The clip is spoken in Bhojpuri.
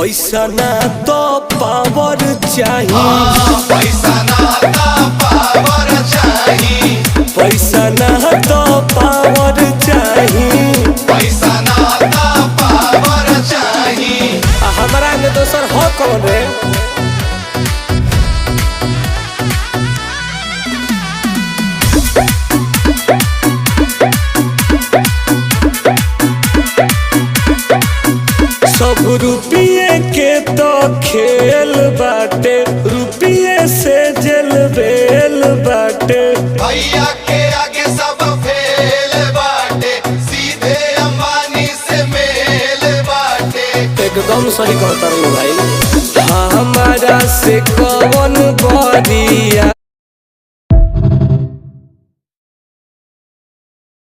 पैसा ना तो पावर चाहिए, पैसा ना तो पावर चाहिए, पैसा ना तो पावर चाहिए, पैसा ना तो पावर चाहिए। हमारा में दोसर हो कौन रे। सब रुपये के तो खेल बाटे, रुपये से जेल बेल बाटे। भैया के आगे सब फेल बाटे, सीधे अंबानी से मेल बाटे। एकदम सही कहता हूँ भाई। हमारा से कौन बरिया